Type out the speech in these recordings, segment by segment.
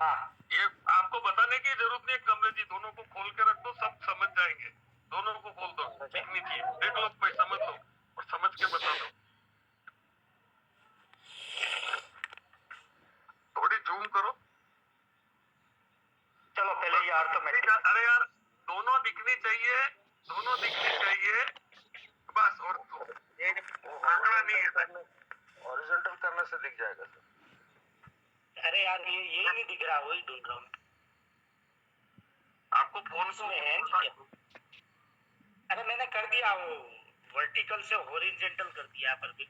हाँ, ये आपको बताने की जरूरत नहीं है कमलेश जी, दोनों को खोल के रख दो, सब समझ जाएंगे। दोनों को खोल दो, दिखनी चाहिए, देख लो भाई, समझ लो और समझ के बता दो। थोड़ी जूम करो। चलो पहले ये ऑर्थोमेटिक। अरे यार, दोनों दिखनी चाहिए, दोनों दिखनी चाहिए बस। और आंकड़ा नहीं है, हॉरिजॉन्टल करने से दिख जाएगा सर। अरे यार ये यही नहीं दिख रहा, वही ढूंढ रहा हूँ। आपको फोन इसमें है नहीं क्या? अरे मैंने कर दिया, वो वर्टिकल से हॉरिजॉन्टल कर दिया पर भी।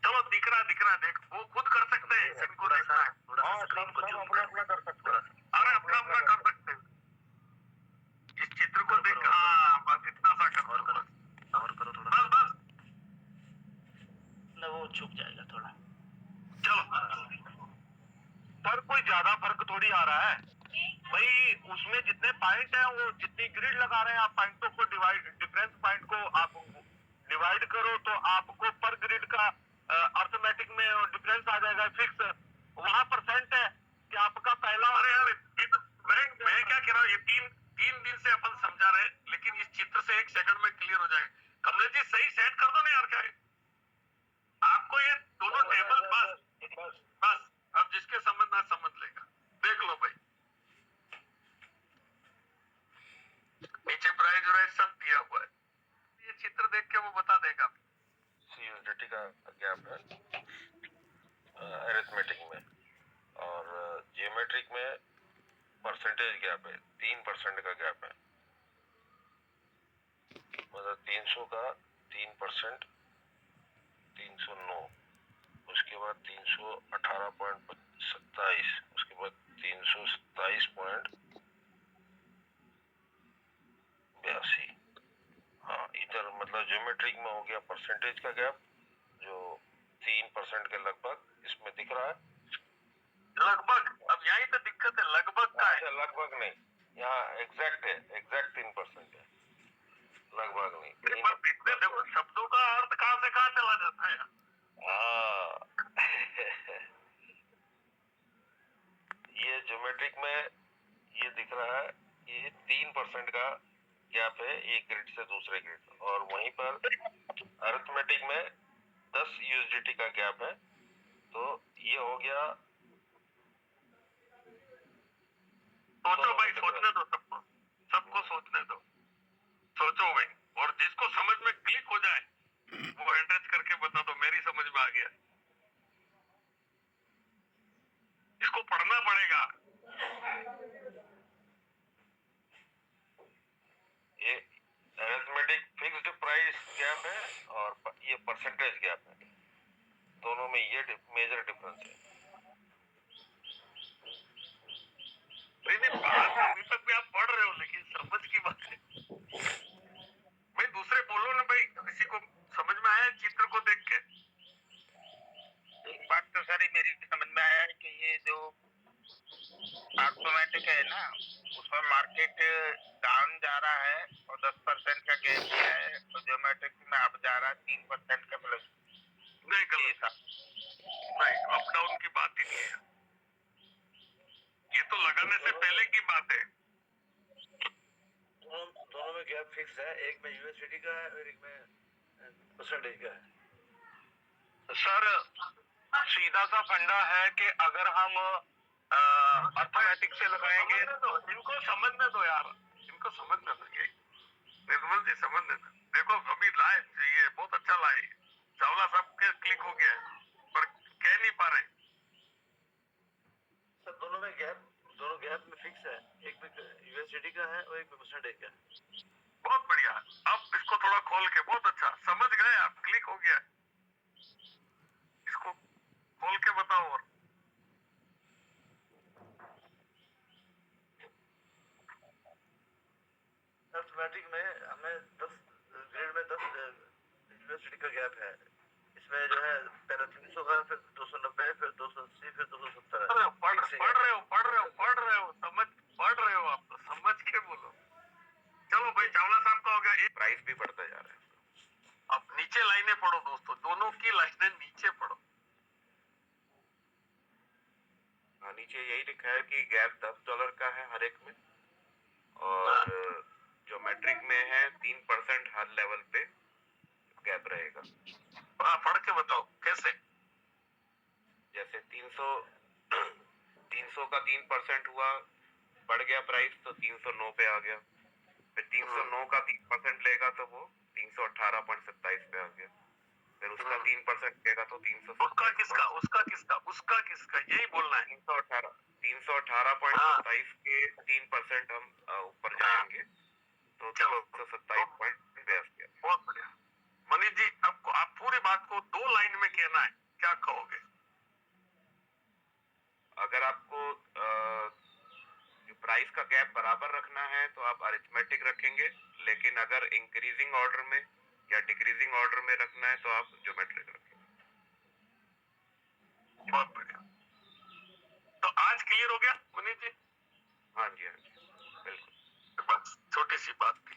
चलो दिख रहा देख, वो खुद कर सकते हैं, इनको देखना है। स्क्रीन को जूम अपना कर सकते हैं। अरे अपना कर सकते हैं, इस चित्र को देख। हाँ बस इतना सा करो, और करो थोड़ा, बस ना वो छुप जाएगा थोड़ा। चलो। पर कोई ज्यादा फर्क थोड़ी आ रहा है भाई, उसमें जितने पॉइंट है, वो जितनी ग्रिड लगा रहे हैं, आप पॉइंटों को डिफरेंस पॉइंट को आप डिवाइड करो तो आपको पर ग्रिड का अर्थमेटिक में डिफरेंस आ जाएगा फिक्स। वहां परसेंट है कि आपका पहला। अरे यार मैं क्या कह रहा हूँ, ये तीन दिन से अपन समझा रहे हैं, लेकिन इस चित्र से 1 सेकंड में क्लियर हो जाएगा। कमलेश जी सही सेट कर दो ना यार, क्या है आपको ये दोनों टेबल। बस अब जिसके समझना समझ लेगा, देख लो भाई, नीचे प्राइस व्राइस सब दिया हुआ है, ये चित्र देख के वो बता देगा। यूएसडीटी का गैप है अरिथमेटिक में, और जियोमेट्रिक में परसेंटेज गैप है, 3% का गैप है। मतलब 300 का 3%, 309, उसके बाद 318.27, उसके बाद 327.82। हाँ, इधर मतलब ज्योमेट्रिक में हो गया परसेंटेज का गैप जो 3% के लगभग इसमें दिख रहा है। लगभग, अब यही तो दिक्कत है, लगभग का है। लगभग नहीं, यहाँ एग्जैक्ट है, एग्जैक्ट 3% है, लगभग नहीं। इतने देखो, शब्दों का अर्थ कहाँ से कहाँ चला जाता है। हाँ ये ज्योमेट्रिक में ये दिख रहा है, ये 3% का गैप है एक ग्रिड से दूसरे ग्रिड, और वहीं पर अरिथमेटिक में 10 यूएसडीटी का गैप है। तो ये हो गया। सोचो भाई, सोचने दो सबको सोचने दो, सोचो भाई, और जिसको समझ में क्लिक हो जाए वो एड्रेस करके बता दो, मेरी समझ में आ गया। इसको पढ़ना पड़ेगा। ये अरिथमेटिक फिक्स्ड प्राइस गैप है और ये परसेंटेज गैप है, दोनों में ये मेजर डिफरेंस है। बात अभी तक भी आप पढ़ रहे हो, लेकिन समझ की बात है भाई, दूसरे बोलो ना भाई, किसी को समझ में आया चित्र को देख के? एक बात तो सारी मेरी समझ में आया है कि ये जो ऑटोमेटिक है ना, उसमें मार्केट डाउन जा रहा है और 10% का गेप दिया है, और ज्योमेट्रिक में अब जा रहा है 3% का प्लस। नहीं गलत, नहीं अप डाउन की बात ही नहीं है, ये तो लगाने से पहले की बात है। दोनों में गैप फिक्स है, एक में यूएसडीटी का है और एक में परसेंटेज का है। सर सीधा सा फंडा है कि अगर हम अर्थमेटिक से लगाएंगे तो इनको समझने दो यार, इनको समझने दो, ये निर्मल जी समझने दो। देखो अभी लाए, ये बहुत अच्छा लाए, चावला साहब के क्लिक हो गया पर कह नहीं पा रहे। सर दोनों में गैप में फिक्स है, एक में यूएसडीटी का है और एक में परसेंटेज का है। बहुत बढ़िया, अब इसको थोड़ा खोल के, बहुत अच्छा समझ गए आप, क्लिक हो गया, इसको खोल के बताओ। और अर्थमेटिक में हमें 10 ग्रेड में 10 यूनिवर्सिटी का गैप है, इसमें जो है पहले 300 का, फिर 290, फिर 280, फिर 270 है। पढ़ रहे हो, समझ पढ़ रहे हो आप, तो समझ के बोलो। चलो भाई, चावला साहब का हो गया, एक प्राइस भी बढ़ता जा रहा है। अब नीचे लाइनें पढ़ो दोस्तों, दोनों की लाइनें नीचे पढ़ो। हाँ नीचे नीचे यही लिखा है कि गैप $10 का है हर एक में, और ज्योमेट्रिक में है 3% हर लेवल पे गैप रहेगा। पढ़ के बताओ कैसे। जैसे 300 का 3% हुआ, बढ़ गया प्राइस तो 309 पे आ गया, फिर 309 का 3% लेगा तो वो 318.27 पे आ गया, फिर उसका 3% लेगा तो उसका किसका यही बोलना है। 318.27 के 3% हम ऊपर जाएंगे तो 327.82। बहुत बढ़िया मनीष जी, आपको आप पूरी बात को 2 लाइन में कहना है, क्या कहोगे। अगर आपको प्राइस का गैप बराबर रखना है तो आप अरिथमेटिक रखेंगे, लेकिन अगर इंक्रीजिंग ऑर्डर में या डिक्रीजिंग ऑर्डर में रखना है तो आप ज्योमेट्रिक रखेंगे। बहुत बढ़िया, तो आज क्लियर हो गया मनीष जी। हाँ जी, हाँ जी, बिल्कुल। बस छोटी सी बात थी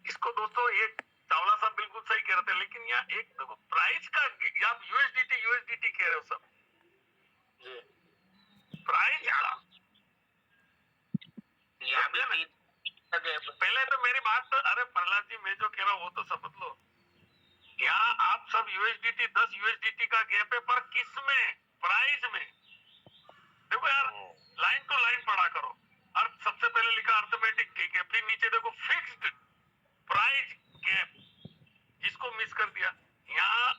इसको। दोस्तों ये चावला साहब बिल्कुल सही कह रहे थे, लेकिन यहाँ एक देखो प्राइस का, आप यूएसडीटी कह रहे हो सब जी, प्राइस का। पहले तो मेरी बात तो, अरे प्रहलाद जी मैं जो कह रहा हूँ वो तो समझ लो। यहाँ आप सब यूएसडीटी 10 यूएसडीटी का गैप है, पर किस में, प्राइस में। देखो यार लाइन टू लाइन पढ़ा करो। अर्थ सबसे पहले लिखा अर्थमेटिक, ठीक है, फिर नीचे देखो फिक्स्ड प्राइस गैप, इसको मिस कर दिया। यहाँ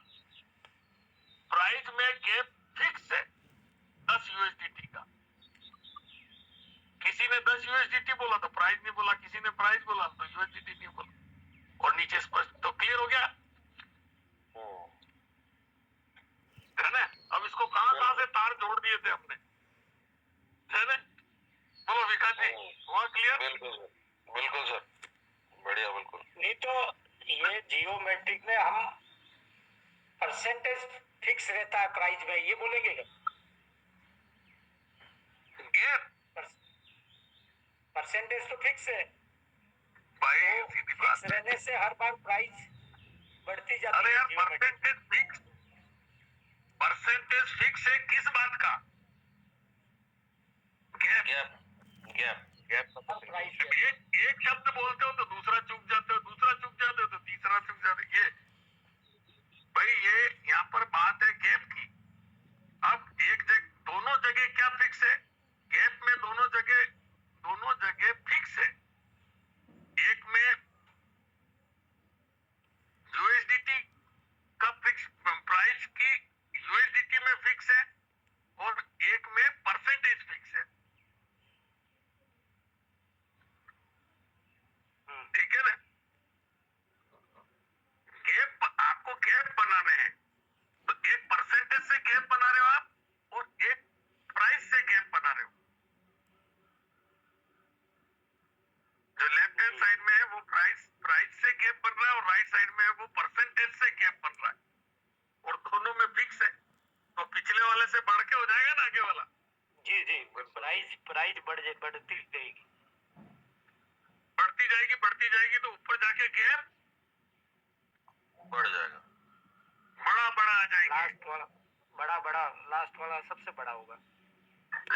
प्राइस में गैप फिक्स है 10 यूएसडीटी का। किसी ने 10 यूएसडीटी बोला तो प्राइस नहीं बोला, किसी ने प्राइस बोला तो यूएसडीटी नहीं बोला, और नीचे स्पष्ट। तो क्लियर हो गया है ना। अब इसको कहां से तार जोड़ दिए थे हमने, है ना। बोलो विकास जी, हुआ क्लियर। बिल्कुल बिल्कुल सर, बढ़िया, बिल्कुल। नहीं तो ये जियोमेट्रिक में हम परसेंटेज फिक्स रहता है प्राइस में, ये बोलेंगे क्या। गैप परसेंटेज तो फिक्स है भाई, तो सीधी फिक्स बात। रहने से हर बार प्राइस बढ़ती जाती अरे है यार जियोमेट्रिक। परसेंटेज फिक्स है किस बात का, गैप। गैप का प्राइस एक शब्द बोलते हो तो दूसरा चूक जाते हो, दूसरा चूक जाते हो तो तीसरा चूक जाते हो। ये भाई ये यहाँ पर बात है गैप की। अब एक जगह, दोनों जगह क्या फिक्स है, गैप में दोनों जगह फिक्स है। एक में यूएसडीटी का फिक्स प्राइस की यूएसडीटी में फिक्स है, और एक में परसेंटेज फिक्स है, ठीक है ना। गैप, आपको गैप बनाने हैं तो एक परसेंटेज से गैप बना रहे हो आप, और एक प्राइस से गैप बना रहे हो। जो लेफ्ट हैंड साइड में है वो प्राइस से गैप बन रहा है, और राइट साइड में है वो परसेंटेज से गैप बन रहा है, और दोनों में फिक्स है। तो पिछले वाले से बढ़ के हो जाएगा ना आगे वाला। जी प्राइस बढ़ती जाएगी तो ऊपर जाके गैप बढ़ जाएगा, बड़ा आ जाएंगे। लास्ट वाला सबसे बड़ा होगा।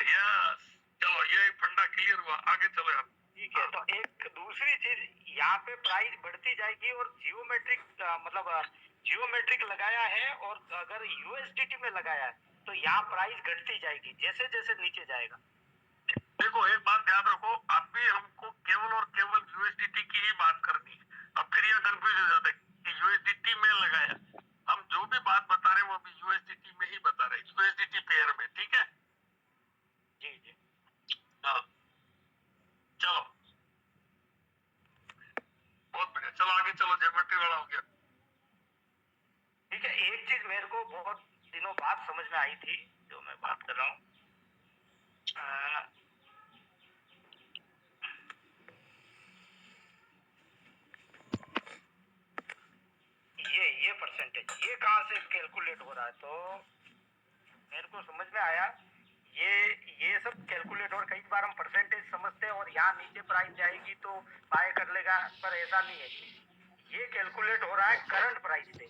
यस, चलो ये फंडा क्लियर हुआ, आगे चलो यार। ठीक है, तो एक दूसरी चीज यहाँ पे प्राइस बढ़ती जाएगी, और जियोमेट्रिक लगाया है और अगर यूएसडीटी में लगाया है तो यहाँ प्राइस घटती जाएगी जैसे जैसे नीचे जाएगा। देखो एक बात ध्यान रखो, अब भी हमको केवल और केवल यूएसडीटी की ही बात करनी है। अब फिर यह कंफ्यूज हो जाता है कि यूएसडीटी में लगाया, हम जो भी बात बता रहे हैं वो अभी यूएसडीटी में ही बता रहे हैं, यूएसडीटी पेयर में, ठीक है। जी हाँ चलो, बहुत बढ़िया, चलो आगे चलो, ज्योमेट्री वाला हो गया। ठीक है, एक चीज मेरे को बहुत दिनों बाद समझ में आई थी जो मैं बात कर रहा हूँ। ये परसेंटेज ये कहाँ से कैलकुलेट हो रहा है, तो मेरे को समझ में आया ये सब कैलकुलेट, और कई बार हम परसेंटेज समझते हैं और यहाँ नीचे प्राइस जाएगी तो बाय कर लेगा, पर ऐसा नहीं है। ये कैलकुलेट हो रहा है करंट प्राइस पे।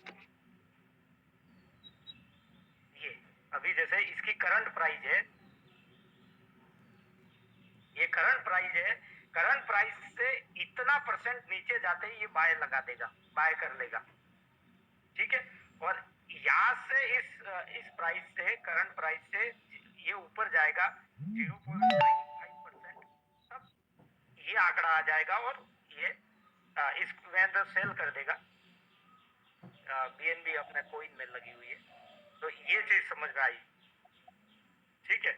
ये अभी जैसे इसकी करंट प्राइस है करंट प्राइस है, करंट प्राइस से इतना परसेंट नीचे जाते ही ये बाय लगा देगा, बाय कर लेगा, ठीक है। और यहाँ से इस प्राइस से, करंट प्राइस से ये ऊपर जाएगा 0.95%, तब ये आंकड़ा आ जाएगा और ये इसमें अंदर सेल कर देगा। बीएनबी अपने कोइन में लगी हुई है, तो ये चीज समझ में आई, ठीक है।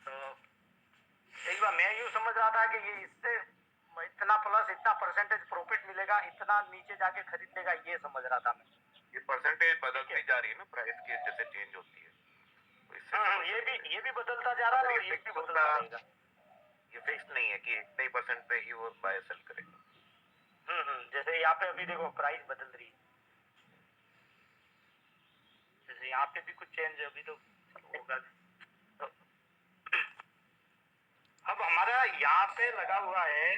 तो एक बार मैं यूं समझ रहा था कि ये इससे इतना प्लस इतना परसेंटेज प्रॉफिट मिलेगा, इतना नीचे जाके खरीद लेगा, ये समझ रहा था मैं। ये परसेंटेज बदलती जा रही है ना, प्राइस की जैसे चेंज होती है, तो इससे ये भी बदलता जा रहा है और ये भी बदलता रहेगा। ये फिक्स नहीं है कि इतने परसेंट पे ही वो बाय सेल करेगा। जैसे यहाँ पे अभी देखो प्राइस बदल रही है, जैसे यहाँ पे भी कुछ चेंज अभी तो होगा। तो अब हमारा यहाँ पे लगा हुआ है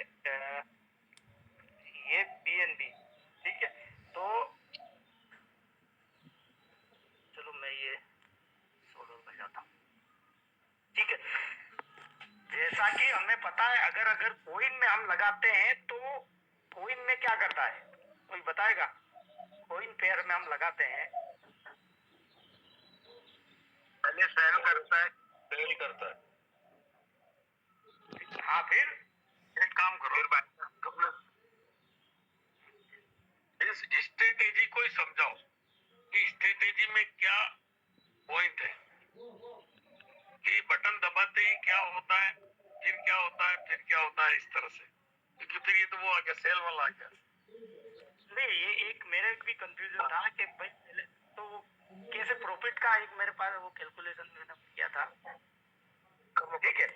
ये बीएनबी, ठीक है। तो चलो मैं ये सोल्व कर जाता हूँ, ठीक है। जैसा कि हमें पता है, अगर कोइन में हम लगाते हैं तो कोइन में क्या करता है, कोई बताएगा? कोइन पेयर में हम लगाते हैं, पहले सेल करता है, सेल करता है। हाँ, फिर एक काम करो, इस स्ट्रेटेजी को ही समझाओ कि स्ट्रेटेजी में क्या पॉइंट है, कि बटन दबाते ही क्या होता है, फिर क्या होता है, फिर क्या होता है, इस तरह से। क्योंकि फिर ये तो वो आ गया, सेल वाला आ गया। नहीं, ये एक मेरे भी कंफ्यूजन था कि भाई पहले तो कैसे प्रॉफिट का एक मेरे पास वो कैलकुलेशन मैंने किया था, ठीक है।